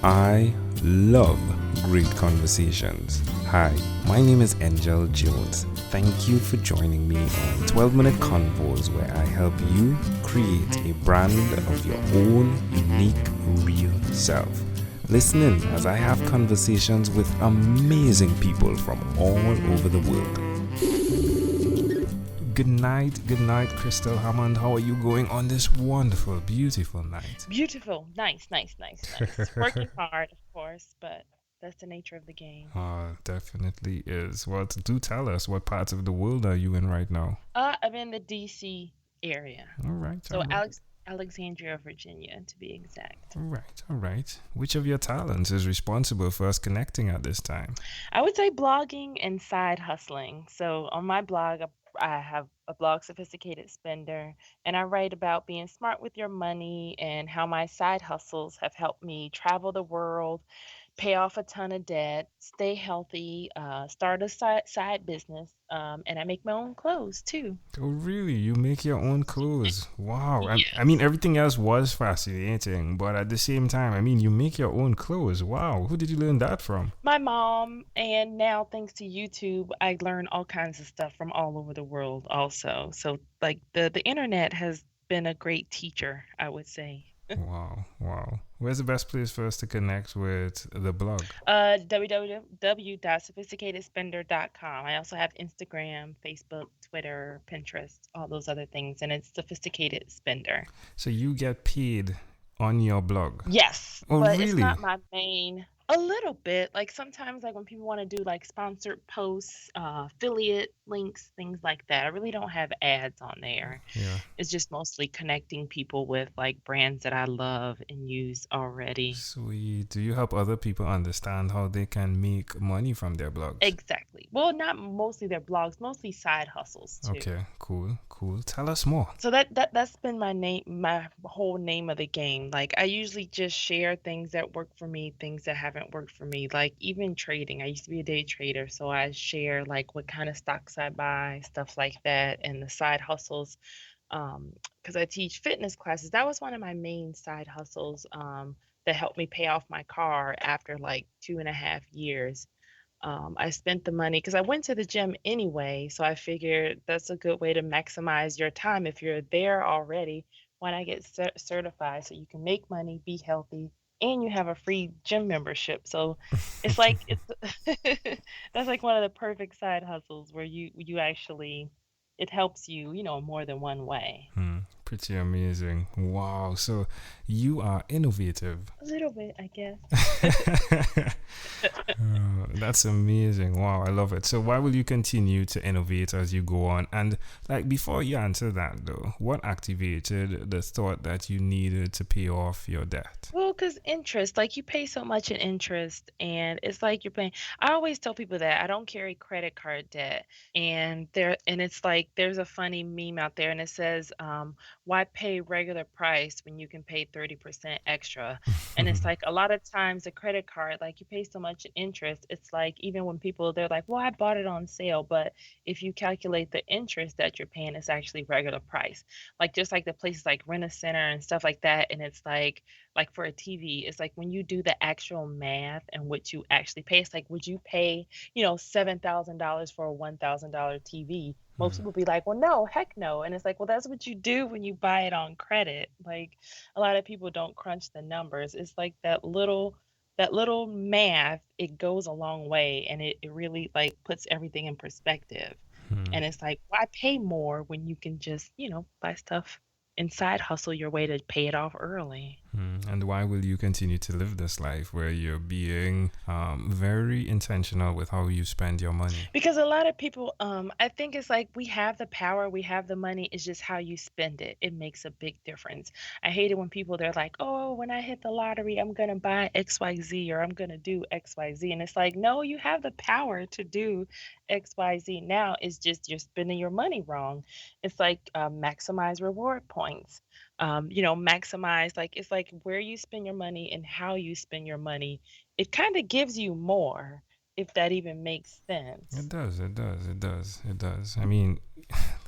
I love great conversations. Hi, my name is Angel Jones. Thank you for joining me on 12-minute convos where I help you create a brand of your own unique, real self. Listen in as I have conversations with amazing people from all over the world. Good night, Crystal Hammond. How are you going on this wonderful, beautiful night? Beautiful. Nice. Working hard, of course, but that's the nature of the game. Definitely is. Well, do tell us, what parts of the world are you in right now? I'm in the DC area. All right, all So right, Alexandria, Virginia, to be exact. all right, all right. Which of your talents is responsible for us connecting at this time? I would say blogging and side hustling. So on my blog, I have a blog, Sophisticated Spender, and I write about being smart with your money and how my side hustles have helped me travel the world, pay off a ton of debt, stay healthy, start a side business, and I make my own clothes too. Oh, really? You make your own clothes? Wow. I mean, Yes. everything else was fascinating, but at the same time, I mean, you make your own clothes. Wow. Who did you learn that from? My mom, and now thanks to YouTube, I learn all kinds of stuff from all over the world also. So like the internet has been a great teacher, I would say. Wow, wow. Where's the best place for us to connect with the blog? www.sophisticatedspender.com. I also have Instagram, Facebook, Twitter, Pinterest, all those other things, and it's Sophisticated Spender. So you get paid on your blog? Yes, Oh, but it's really? not my main. A little bit. Like sometimes, like when people want to do like sponsored posts, affiliate links, things like that. I really don't have ads on there. Yeah. It's just mostly connecting people with like brands that I love and use already. Sweet. Do you help other people understand how they can make money from their blogs? Exactly. Well, not mostly their blogs, mostly side hustles too. Okay, cool, cool. Tell us more. So that's been my name, my whole name of the game. Like I usually just share things that work for me, things that haven't worked for me. Like even trading. I used to be a day trader, so I share like what kind of stocks I buy, stuff like that, and the side hustles. Because I teach fitness classes. That was one of my main side hustles. That helped me pay off my car after like 2.5 years. I spent the money because I went to the gym anyway, so I figured that's a good way to maximize your time. If you're there already, why not get certified so you can make money, be healthy, and you have a free gym membership? So it's like it's that's like one of the perfect side hustles where you actually it helps you, more than one way. Pretty amazing. Wow. So you are innovative. A little bit, I guess. That's amazing. Wow, I love it. So why will you continue to innovate as you go on? And like before you answer that though, what activated the thought that you needed to pay off your debt? Well, because interest, like you pay so much in interest, and it's like you're paying. I always tell people that I don't carry credit card debt, and it's like there's a funny meme out there, and it says, "Why pay regular price when you can pay 30% extra?" And it's like a lot of times a credit card, like you pay so much in interest, it's like even when people they're like, "Well, I bought it on sale," but if you calculate the interest that you're paying, it's actually regular price. Like just like the places like Rent a Center and stuff like that, and it's like for a TV, it's like when you do the actual math and what you actually pay, it's like, would you pay, $7,000 for a $1,000 TV? Most people be like, well, no, heck no. And it's like, well, that's what you do when you buy it on credit. Like a lot of people don't crunch the numbers. It's like that little math, it goes a long way and it really like puts everything in perspective. Hmm. And it's like, why pay more when you can just, buy stuff and side hustle your way to pay it off early? And why will you continue to live this life where you're being very intentional with how you spend your money? Because a lot of people, I think it's like we have the power, we have the money, it's just how you spend it. It makes a big difference. I hate it when people they're like, oh, when I hit the lottery, I'm gonna buy XYZ or I'm gonna do XYZ. And it's like, no, you have the power to do XYZ now. It's just you're spending your money wrong. It's like maximize reward points. Maximize like it's like where you spend your money and how you spend your money. It kind of gives you more if that even makes It sense. does, it does, it does, it does. I mean,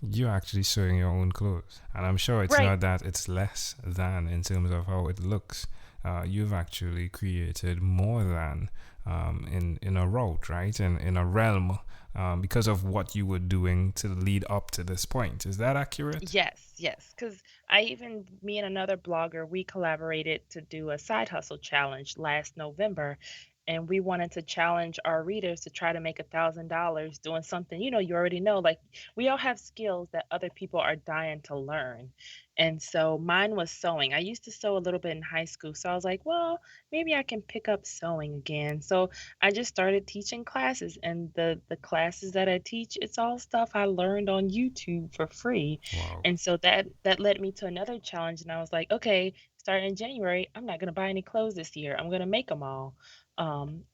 you're actually sewing your own clothes. And I'm sure it's Right. not that it's less than in terms of how it looks. you've actually created more than in a route, right? In a realm, because of what you were doing to lead up to this point. Is that accurate? Yes, yes, because me and another blogger, we collaborated to do a side hustle challenge last November, and we wanted to challenge our readers to try to make $1,000 doing something, you already know, like we all have skills that other people are dying to learn. And so mine was sewing. I used to sew a little bit in high school, so I was like, well, maybe I can pick up sewing again. So I just started teaching classes, and the classes that I teach, it's all stuff I learned on YouTube for free. Wow. And so that led me to another challenge, and I was like, okay, starting in January, I'm not going to buy any clothes this year. I'm going to make them all.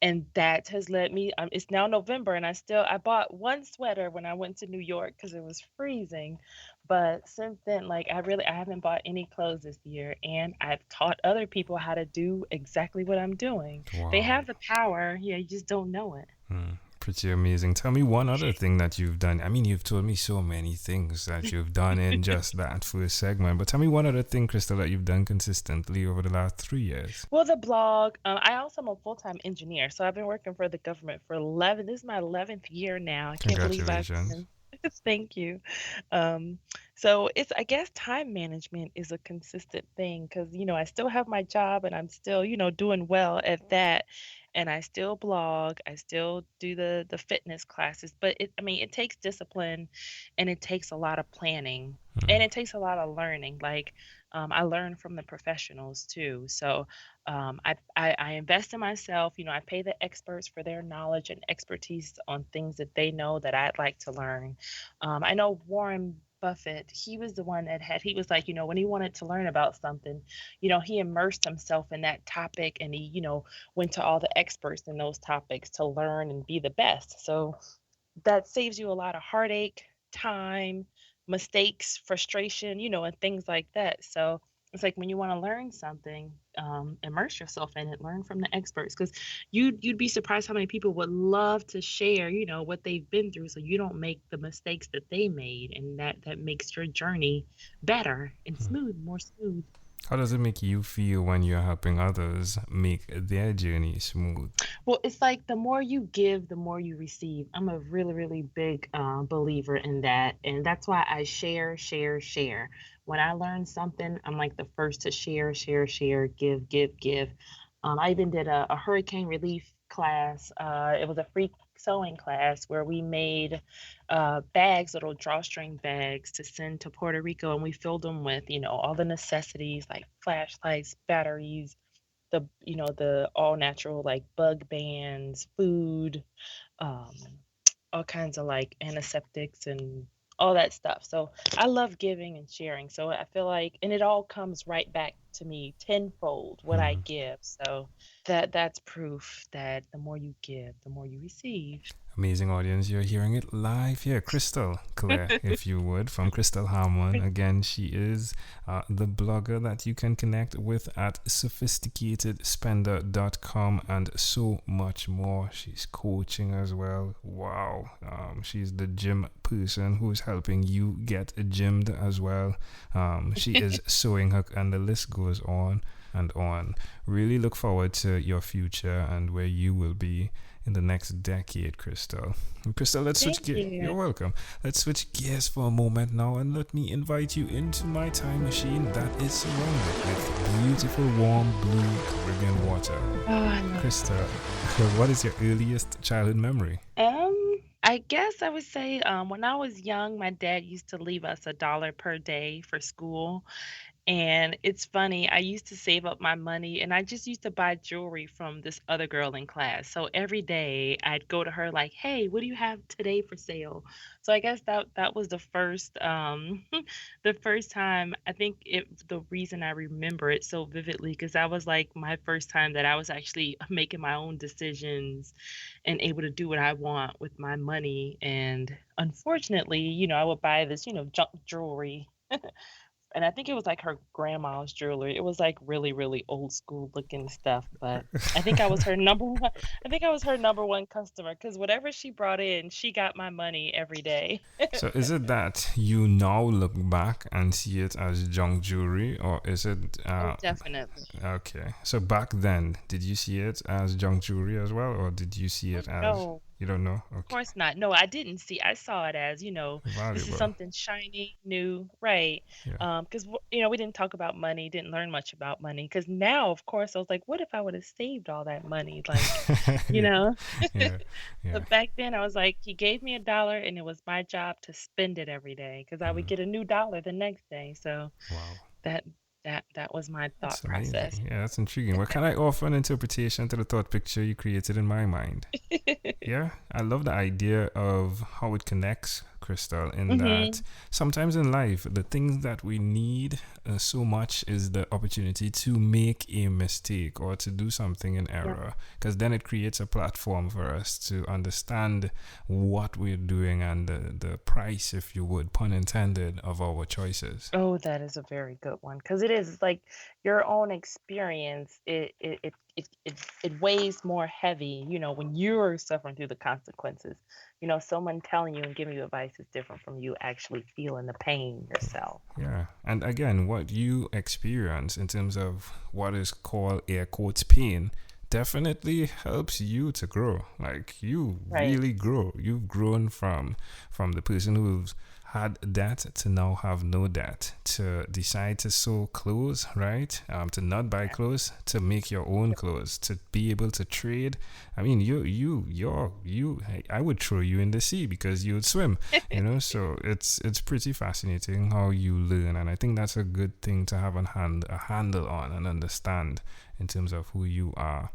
And that has led me, it's now November, and I bought one sweater when I went to New York because it was freezing. But since then, like I haven't bought any clothes this year, and I've taught other people how to do exactly what I'm doing. They Wow. have the power, yeah, you just don't know it. Pretty amazing. Tell me one other thing that you've done. I mean, you've told me so many things that you've done in just that first segment, but tell me one other thing, Crystal, that you've done consistently over the last 3 years. Well, the blog, I also am a full-time engineer, so I've been working for the government for 11, this is my 11th year now. I can't believe I've Congratulations. been, thank you. Um, so I guess time management is a consistent thing because, I still have my job and I'm still, doing well at that. And I still blog, I still do the fitness classes, but it takes discipline and it takes a lot of planning and it takes a lot of learning. Like, I learn from the professionals too. So I invest in myself. I pay the experts for their knowledge and expertise on things that they know that I'd like to learn. I know Warren Buffett, he was the one he was like, when he wanted to learn about something, he immersed himself in that topic and he, went to all the experts in those topics to learn and be the best. So that saves you a lot of heartache, time, mistakes, frustration, and things like that. So it's like when you want to learn something, immerse yourself in it, learn from the experts, because you'd be surprised how many people would love to share, what they've been through, so you don't make the mistakes that they made, and that makes your journey better and more smooth. How does it make you feel when you're helping others make their journey smooth? Well, it's like the more you give, the more you receive. I'm a really, really big believer in that. And that's why I share, share, share. When I learn something, I'm like the first to share, share, share, give, give, give. I even did a hurricane relief class. It was a free sewing class where we made bags, little drawstring bags to send to Puerto Rico. And we filled them with, all the necessities like flashlights, batteries, the all natural like bug bans, food, um, all kinds of like antiseptics and all that stuff. So I love giving and sharing. So I feel like, and it all comes right back to me tenfold what I give. So that's proof that the more you give, the more you receive. Amazing audience, you're hearing it live here. Crystal Claire, if you would, from Crystal Hammond. Again, she is the blogger that you can connect with at sophisticatedspender.com and so much more. She's coaching as well. Wow. She's the gym person who's helping you get gymmed as well. She is sewing her, and the list goes on and on. Really look forward to your future and where you will be in the next decade, Crystal. And Crystal, let's switch gears. You're welcome. Let's switch gears for a moment now and let me invite you into my time machine that is surrounded with beautiful, warm, blue Caribbean water. Oh, Crystal, what is your earliest childhood memory? I guess I would say when I was young, my dad used to leave us $1 per day for school. And it's funny, I used to save up my money and I just used to buy jewelry from this other girl in class. So every day I'd go to her like, "Hey, what do you have today for sale?" So I guess that was the first the first time. I think the reason I remember it so vividly because that was like my first time that I was actually making my own decisions and able to do what I want with my money. And unfortunately, I would buy this, junk jewelry and I think it was like her grandma's jewelry. It was like really, really old school looking stuff. But I think I was her number one. I think I was her number one customer because whatever she brought in, she got my money every day. So is it that you now look back and see it as junk jewelry, or is it Oh, definitely. okay? So back then, did you see it as junk jewelry as well, or did you see it as No, you don't know? of Okay, course not. No, I didn't see. I saw it as, this is valuable. something shiny, new, right? Yeah. Because we didn't talk about money, didn't learn much about money. Because now, of course, I was like, what if I would have saved all that money? Like, you Yeah, know. yeah, yeah. But back then, I was like, he gave me $1, and it was my job to spend it every day because I would Mm, get a new dollar the next day. So wow. that that was my That's thought amazing. process. Yeah, that's intriguing. Well, can I offer an interpretation to the thought picture you created in my mind? Yeah, I love the idea of how it connects, Crystal, in that Hmm. sometimes in life, the things that we need so much is the opportunity to make a mistake or to do something in Yeah. error, because then it creates a platform for us to understand what we're doing and the price, if you would, pun intended, of our choices. Oh, that is a very good one because it is like your own experience. It weighs more heavy, when you're suffering through the consequences. Someone telling you and giving you advice is different from you actually feeling the pain yourself. Yeah. And again, what you experience in terms of what is called air quotes pain definitely helps you to grow. Like you Right. really grow. You've grown from the person who's had debt to now have no debt, to decide to sew clothes, right? To not buy Yeah. clothes, to make your own clothes, to be able to trade. I mean, I would throw you in the sea because you would swim, so it's pretty fascinating how you learn, and I think that's a good thing to have a handle on and understand in terms of who you are.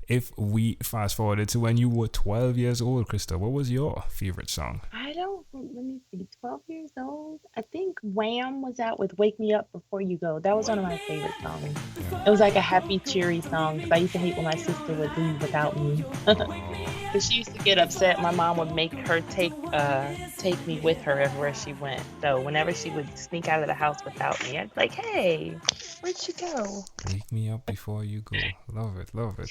If we fast forwarded to when you were 12 years old, Krista, what was your favorite song? I don't, let me see, 12 years old. I think Wham was out with Wake Me Up Before You Go. That was one of my favorite songs. It was like a happy, cheery song because I used to hate when my sister would leave without me. Oh, Because she used to get upset. My mom would make her take me with her everywhere she went. So whenever she would sneak out of the house without me, I'd be like, "Hey, where'd she go?" wake me up before you go. Love it, love it.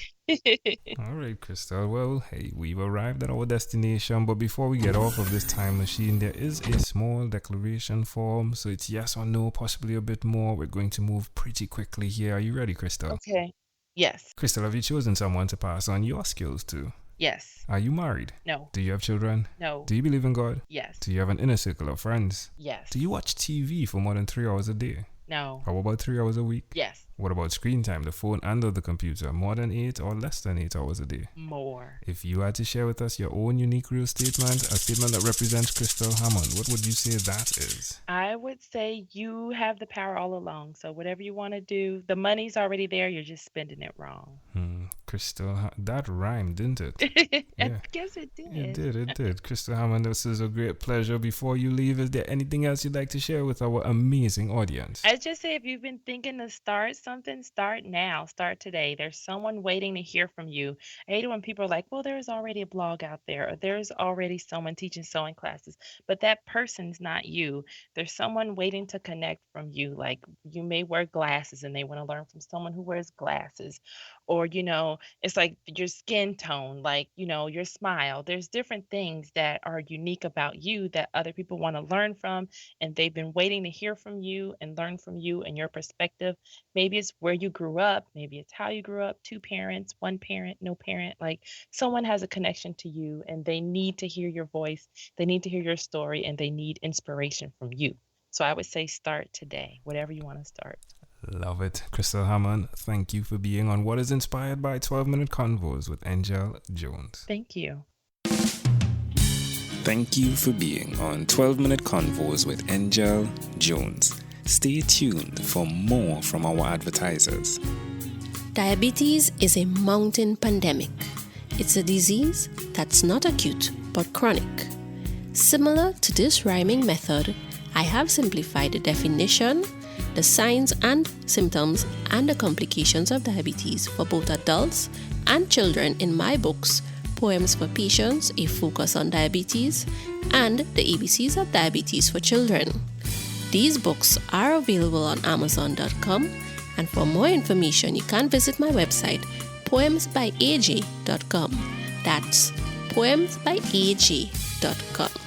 All right, Crystal. Well, hey, we've arrived at our destination, but before we get off of this time machine, there is a small declaration form. So it's yes or no, possibly a bit more. We're going to move pretty quickly here. Are you ready, Crystal? Okay. Yes. Crystal, have you chosen someone to pass on your skills to? Yes. Are you married? No. Do you have children? No. Do you believe in God? Yes. Do you have an inner circle of friends? Yes. Do you watch TV for more than 3 hours a day? No. How about 3 hours a week? Yes. What about screen time, the phone and or the computer? More than 8 or less than 8 hours a day? More. If you had to share with us your own unique real statement, a statement that represents Crystal Hammond, what would you say that is? I would say you have the power all along. So whatever you want to do, the money's already there. You're just spending it wrong. Crystal, that rhymed, didn't it? I Yeah. guess it It did. did, it did. Crystal Hammond, this is a great pleasure. Before you leave, is there anything else you'd like to share with our amazing audience? I just say if you've been thinking to start something, start now. Start today. There's someone waiting to hear from you. I hate it when people are like, well, there's already a blog out there, or there's already someone teaching sewing classes, but that person's not you. There's someone waiting to connect from you. Like you may wear glasses and they want to learn from someone who wears glasses. Or, it's like your skin tone, like, your smile. There's different things that are unique about you that other people want to learn from, and they've been waiting to hear from you and learn from you and your perspective. Maybe it's where you grew up, maybe it's how you grew up, two parents, one parent, no parent. Like someone has a connection to you and they need to hear your voice, they need to hear your story, and they need inspiration from you. So I would say start today, whatever you want to start. Love it. Crystal Hammond, thank you for being on What is Inspired by 12-Minute Convos with Angel Jones. Thank you. Thank you for being on 12-Minute Convos with Angel Jones. Stay tuned for more from our advertisers. Diabetes is a mountain pandemic. It's a disease that's not acute but chronic. Similar to this rhyming method, I have simplified the definition, the signs and symptoms, and the complications of diabetes for both adults and children in my books, Poems for Patients, A Focus on Diabetes, and The ABCs of Diabetes for Children. These books are available on Amazon.com, and for more information, you can visit my website, poemsbyaj.com. That's poemsbyaj.com.